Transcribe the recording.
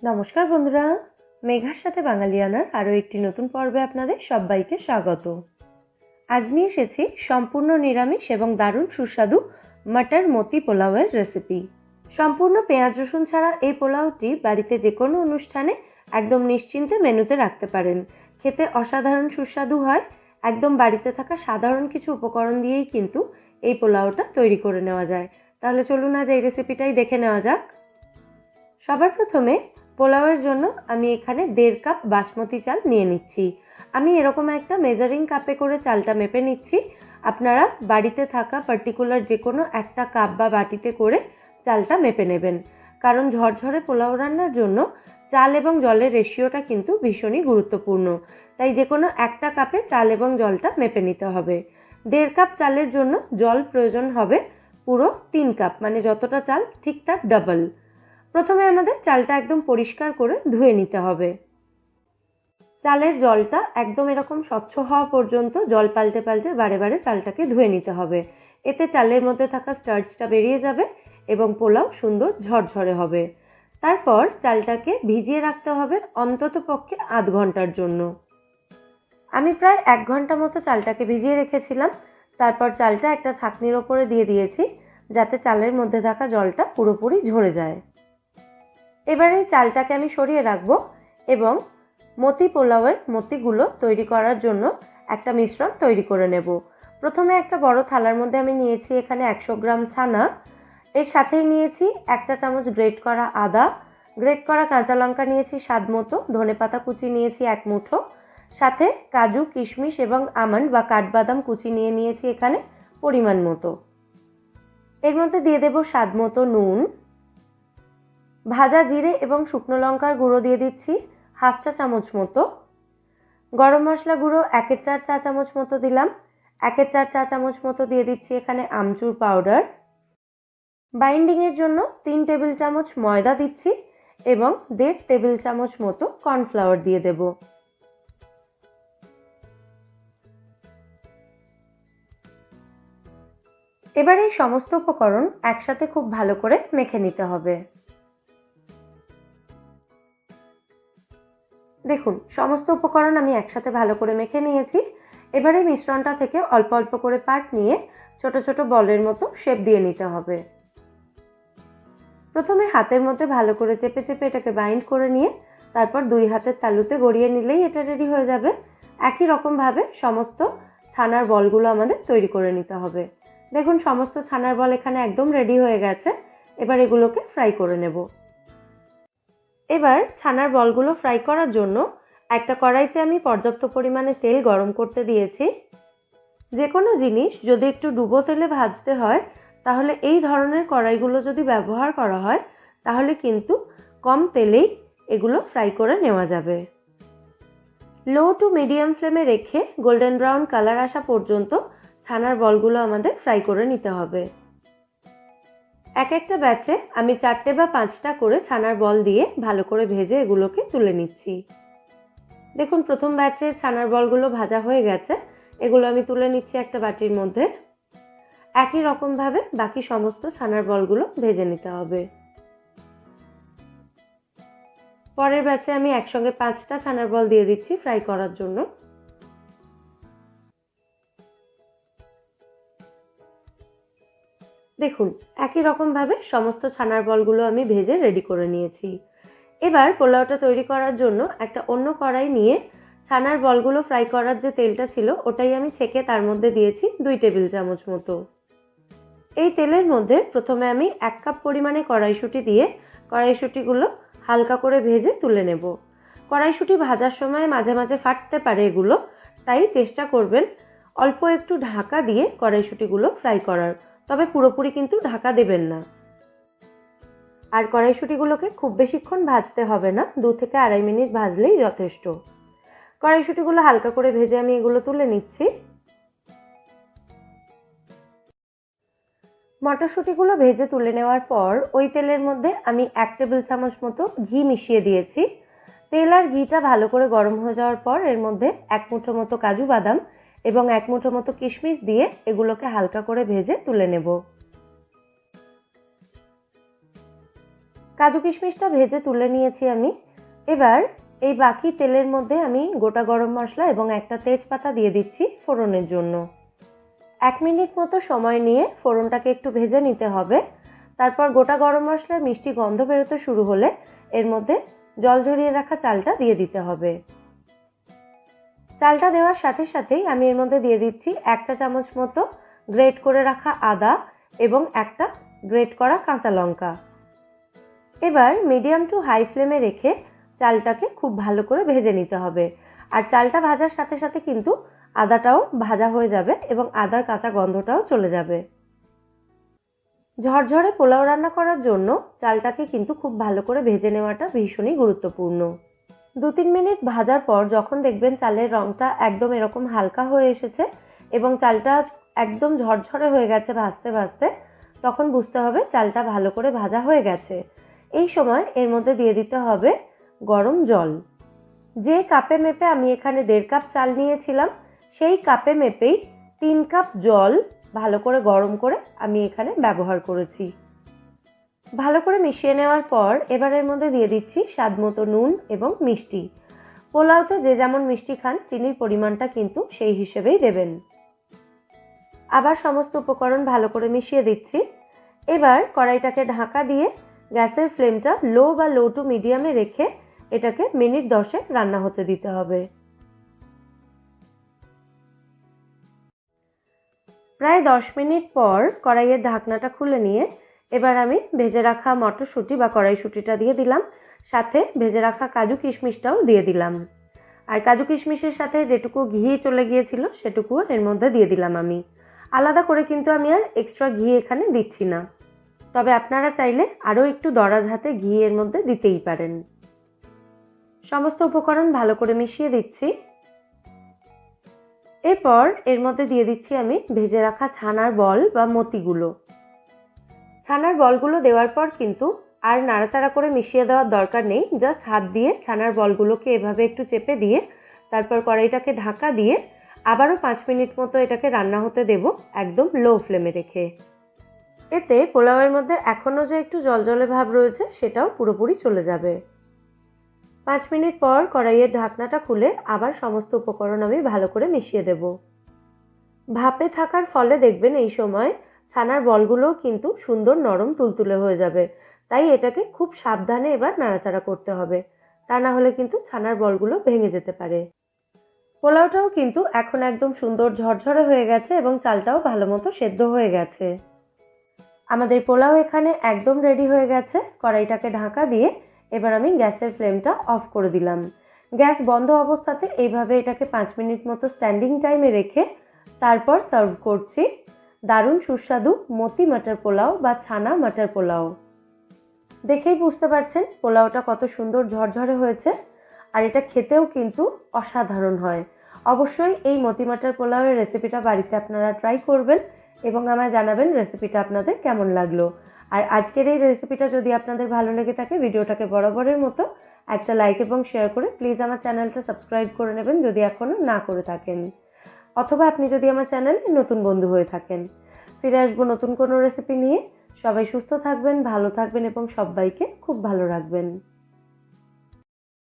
নমস্কার বন্ধুরা, মেঘার সাথে বাঙালিয়ানার আরও একটি নতুন পর্বে আপনাদের সবাইকে স্বাগত। আজ নিয়ে এসেছি সম্পূর্ণ নিরামিষ এবং দারুণ সুস্বাদু মটর মতি পোলাওয়ের রেসিপি। সম্পূর্ণ পেঁয়াজ রসুন ছাড়া এই পোলাওটি বাড়িতে যে কোনো অনুষ্ঠানে একদম নিশ্চিন্তে মেনুতে রাখতে পারেন। খেতে অসাধারণ সুস্বাদু হয়। একদম বাড়িতে থাকা সাধারণ কিছু উপকরণ দিয়েই কিন্তু এই পোলাওটা তৈরি করে নেওয়া যায়। তাহলে চলুন আজ এই রেসিপিটাই দেখে নেওয়া যাক। সবার প্রথমে পোলাওয়ের জন্য আমি এখানে 1.5 কাপ বাসমতি চাল নিয়ে নিচ্ছি। আমি এরকম একটা মেজারিং কাপে করে চালটা মেপে নিচ্ছি। আপনারা বাড়িতে থাকা পার্টিকুলার যে কোনো একটা কাপ বা বাটিতে করে চালটা মেপে নেবেন, কারণ ঝরঝরে পোলাও রান্নার জন্য চাল এবং জলের রেশিওটা কিন্তু ভীষণই গুরুত্বপূর্ণ। তাই যে কোনো একটা কাপে চাল এবং জলটা মেপে নিতে হবে। 1.5 কাপ চালের জন্য জল প্রয়োজন হবে পুরো 3 কাপ, মানে যতটা চাল ঠিক তার ডাবল। প্রথমে আমাদের চালটা একদম পরিষ্কার করে ধুয়ে নিতে হবে। চালের জলটা একদম এরকম স্বচ্ছ হওয়া পর্যন্ত জল পাল্টে পাল্টে বারে বারে চালটাকে ধুয়ে নিতে হবে। এতে চালের মধ্যে থাকা স্টার্চটা বেরিয়ে যাবে এবং পোলাও সুন্দর ঝরঝরে হবে। তারপর চালটাকে ভিজিয়ে রাখতে হবে অন্তত পক্ষে আধ ঘন্টার জন্য। আমি প্রায় 1 ঘন্টা মতো চালটাকে ভিজিয়ে রেখেছিলাম। তারপর চালটা একটা ছাঁকনির ওপরে দিয়ে দিয়েছি, যাতে চালের মধ্যে থাকা জলটা পুরোপুরি ঝরে যায়। এবার এই চালটাকে আমি সরিয়ে রাখবো এবং মতি পোলাওয়ের মতিগুলো তৈরি করার জন্য একটা মিশ্রণ তৈরি করে নেব। প্রথমে একটা বড় থালার মধ্যে আমি নিয়েছি এখানে 100 গ্রাম ছানা। এর সাথেই নিয়েছি 1 চা চামচ গ্রেট করা আদা, গ্রেট করা কাঁচা লঙ্কা নিয়েছি স্বাদ মতো, ধনেপাতা কুচি নিয়েছি 1 মুঠো, সাথে কাজু কিশমিশ এবং আমন্ড বা কাঠবাদাম কুচি নিয়েছি এখানে পরিমাণ মতো। এর মধ্যে দিয়ে দেব স্বাদ মতো নুন, ভাজা জিরে এবং শুকনো লঙ্কার গুঁড়ো দিয়ে দিচ্ছি 1/2 চা চামচ মতো, গরম মশলা গুঁড়ো 1/4 চা চামচ মতো দিলাম, 1/4 চা চামচ মতো দিয়ে দিচ্ছি এখানে আমচুর পাউডার, বাইন্ডিংয়ের জন্য 3 টেবিল চামচ ময়দা দিচ্ছি এবং 1.5 টেবিল চামচ মতো কর্নফ্লাওয়ার দিয়ে দেব। এবার এই সমস্ত উপকরণ একসাথে খুব ভালো করে মেখে নিতে হবে। দেখুন, সমস্ত উপকরণ আমি একসাথে ভালো করে মেখে নিয়েছি। এবারে মিশ্রণটা থেকে অল্প অল্প করে পার্ট নিয়ে ছোট ছোট বলের মতো শেপ দিয়ে নিতে হবে। প্রথমে হাতের মধ্যে ভালো করে চেপে চেপে এটাকে বাইন্ড করে নিয়ে তারপর 2 হাতের তালুতে গড়িয়ে নিলেই এটা রেডি হয়ে যাবে। একই রকমভাবে সমস্ত ছানার বলগুলো আমাদের তৈরি করে নিতে হবে। দেখুন, সমস্ত ছানার বল এখানে একদম রেডি হয়ে গেছে। এবার এগুলোকে ফ্রাই করে নেব। এবার ছানার বলগুলো ফ্রাই করার জন্য একটা কড়াইতে আমি পর্যাপ্ত পরিমাণে তেল গরম করতে দিয়েছি। যে কোনো জিনিস যদি একটু ডুবো তেলে ভাজতে হয়, তাহলে এই ধরনের কড়াইগুলো যদি ব্যবহার করা হয় তাহলে কিন্তু কম তেলেই এগুলো ফ্রাই করে নেওয়া যাবে। লো টু মিডিয়াম ফ্লেমে রেখে গোল্ডেন ব্রাউন কালার আসা পর্যন্ত ছানার বলগুলো আমাদের ফ্রাই করে নিতে হবে। এক একটা ব্যাচে আমি 4টে বা 5টা করে ছানার বল দিয়ে ভালো করে ভেজে এগুলোকে তুলে নিচ্ছি। দেখুন, প্রথম ব্যাচে ছানার বলগুলো ভাজা হয়ে গেছে। এগুলো আমি তুলে নিচ্ছি একটা বাটির মধ্যে। একই রকমভাবে বাকি সমস্ত ছানার বলগুলো ভেজে নিতে হবে। পরের ব্যাচে আমি একসঙ্গে 5টা ছানার বল দিয়ে দিচ্ছি ফ্রাই করার জন্য। দেখুন, একই রকমভাবে সমস্ত ছানার বলগুলো আমি ভেজে রেডি করে নিয়েছি। এবার পোলাওটা তৈরি করার জন্য একটা অন্য কড়াই নিয়ে ছানার বলগুলো ফ্রাই করার যে তেলটা ছিল ওটাই আমি ছেঁকে তার মধ্যে দিয়েছি 2 টেবিল চামচ মতো। এই তেলের মধ্যে প্রথমে আমি 1 কাপ পরিমাণে কড়াইশুঁটি দিয়ে কড়াইশুঁটিগুলো হালকা করে ভেজে তুলে নেব। কড়াইশুঁটি ভাজার সময় মাঝে মাঝে ফাটতে পারে এগুলো, তাই চেষ্টা করবেন অল্প একটু ঢাকা দিয়ে কড়াইশুঁটিগুলো ফ্রাই করার, তবে পুরোপুরি কিন্তু ঢাকা দেবেন না। আর কড়াইশুঁটিগুলোকে খুব বেশিক্ষণ ভাজতে হবে না, 2 থেকে 2.5 মিনিট ভাজলেই যথেষ্ট। কড়াইশুঁটিগুলো হালকা করে ভেজে আমি এগুলো তুলে নিচ্ছি। মটরশুঁটিগুলো ভেজে তুলে নেওয়ার পর ওই তেলের মধ্যে আমি 1 টেবিল চামচ মতো ঘি মিশিয়ে দিয়েছি। তেল আর ঘিটা ভালো করে গরম হয়ে যাওয়ার পর এর মধ্যে 1 মুঠো মতো কাজু বাদাম এবং 1 মুঠো মতো কিশমিশ দিয়ে এগুলোকে হালকা করে ভেজে তুলে নেব। কাজু কিশমিশটা ভেজে তুলে নিয়েছি আমি। এবার এই বাকি তেলের মধ্যে আমি গোটা গরম মশলা এবং একটা তেজপাতা দিয়ে দিচ্ছি ফোড়নের জন্য। 1 মিনিট মতো সময় নিয়ে ফোড়নটাকে একটু ভেজে নিতে হবে। তারপর গোটা গরম মশলার মিষ্টি গন্ধ বেরোতে শুরু হলে এর মধ্যে জল ঝরিয়ে রাখা চালটা দিয়ে দিতে হবে। চালটা দেওয়ার সাথে সাথেই আমি এর মধ্যে দিয়ে দিচ্ছি 1 চা চামচ মতো গ্রেট করে রাখা আদা এবং একটা গ্রেট করা কাঁচা লঙ্কা। এবার মিডিয়াম টু হাই ফ্লেমে রেখে চালটাকে খুব ভালো করে ভেজে নিতে হবে। আর চালটা ভাজার সাথে সাথে কিন্তু আদাটাও ভাজা হয়ে যাবে এবং আদার কাঁচা গন্ধটাও চলে যাবে। ঝরঝরে পোলাও রান্না করার জন্য চালটাকে কিন্তু খুব ভালো করে ভেজে নেওয়াটা ভীষণই গুরুত্বপূর্ণ। 2-3 মিনিট ভাজার পর যখন দেখবেন চালের রঙটা একদম এরকম হালকা হয়ে এসেছে এবং চালটা একদম ঝরঝরে হয়ে গেছে ভাজতে ভাজতে, তখন বুঝতে হবে চালটা ভালো করে ভাজা হয়ে গেছে। এই সময় এর মধ্যে দিয়ে দিতে হবে গরম জল। যে কাপে মেপে আমি এখানে 1.5 কাপ চাল নিয়েছিলাম, সেই কাপে মেপেই 3 কাপ জল ভালো করে গরম করে আমি এখানে ব্যবহার করেছি। ভালো করে মিশিয়ে নেওয়ার পর এবার এর মধ্যে দিয়ে দিচ্ছি স্বাদ মতো নুন এবং মিষ্টি। পোলাওতে যে যেমন মিষ্টি খান চিনির পরিমাণটা কিন্তু সেই হিসেবেই দেবেন। আবার সমস্ত উপকরণ ভালো করে মিশিয়ে দিচ্ছি। এবার কড়াইটাকে ঢাকা দিয়ে গ্যাসের ফ্লেমটা লো বা লো টু মিডিয়ামে রেখে এটাকে মিনিট 10 রান্না হতে দিতে হবে। প্রায় 10 মিনিট পর কড়াইয়ের ঢাকনাটা খুলে নিয়ে এবার আমি ভেজে রাখা মটরশুঁটি বা কড়াইশুঁটিটা দিয়ে দিলাম, সাথে ভেজে রাখা কাজু কিশমিশটাও দিয়ে দিলাম। আর কাজু কিশমিশের সাথে যেটুকু ঘি চলে গিয়েছিল সেটুকুও এর মধ্যে দিয়ে দিলাম আমি। আলাদা করে কিন্তু আমি আর এক্সট্রা ঘি এখানে দিচ্ছি না, তবে আপনারা চাইলে আরও একটু দরাজ হাতে ঘি এর মধ্যে দিতেই পারেন। সমস্ত উপকরণ ভালো করে মিশিয়ে দিচ্ছি। এরপর এর মধ্যে দিয়ে দিচ্ছি আমি ভেজে রাখা ছানার বল বা মতিগুলো। ছানার বলগুলো দেওয়ার পর কিন্তু আর নাড়াচাড়া করে মিশিয়ে দেওয়ার দরকার নেই। জাস্ট হাত দিয়ে ছানার বলগুলোকে এভাবে একটু চেপে দিয়ে তারপর কড়াইটাকে ঢাকা দিয়ে আবারও 5 মিনিট মতো এটাকে রান্না হতে দেব একদম লো ফ্লেমে রেখে। এতে পোলাওয়ের মধ্যে এখনও যে একটু জলজলে ভাব রয়েছে সেটাও পুরোপুরি চলে যাবে। 5 মিনিট পর কড়াইয়ের ঢাকনাটা খুলে আবার সমস্ত উপকরণ আমি ভালো করে মিশিয়ে দেব। ভাপে থাকার ফলে দেখবেন এই সময় ছানার বলগুলোও কিন্তু সুন্দর নরম তুলতুলে হয়ে যাবে, তাই এটাকে খুব সাবধানে এবার নাড়াচাড়া করতে হবে, তা না হলে কিন্তু ছানার বলগুলো ভেঙে যেতে পারে। পোলাওটাও কিন্তু এখন একদম সুন্দর ঝরঝরে হয়ে গেছে এবং চালটাও ভালো মতো সেদ্ধ হয়ে গেছে। আমাদের পোলাও এখানে একদম রেডি হয়ে গেছে। কড়াইটাকে ঢাকা দিয়ে এবার আমি গ্যাসের ফ্লেমটা অফ করে দিলাম। গ্যাস বন্ধ অবস্থাতে এইভাবে এটাকে 5 মিনিট মতো স্ট্যান্ডিং টাইমে রেখে তারপর সার্ভ করছি দারুণ সুস্বাদু মতি মটর পোলাও বা ছানা মটর পোলাও। দেখেই বুঝতে পারছেন পোলাওটা কত সুন্দর ঝরঝরে হয়েছে, আর এটা খেতেও কিন্তু অসাধারণ হয়। অবশ্যই এই মতি মটর পোলাওয়ের রেসিপিটা বাড়িতে আপনারা ট্রাই করবেন এবং আমায় জানাবেন রেসিপিটা আপনাদের কেমন লাগলো। আর আজকের এই রেসিপিটা যদি আপনাদের ভালো লেগে থাকে ভিডিওটাকে বরাবরের মতো একটা লাইক এবং শেয়ার করে প্লিজ আমার চ্যানেলটা সাবস্ক্রাইব করে নেবেন যদি এখনও না করে থাকেন, অথবা আপনি যদি আমার চ্যানেলে নতুন বন্ধু হয়ে থাকেন। ফিরে আসবো নতুন কোনো রেসিপি নিয়ে। সবাই সুস্থ থাকবেন, ভালো থাকবেন এবং সবাইকে খুব ভালো রাখবেন।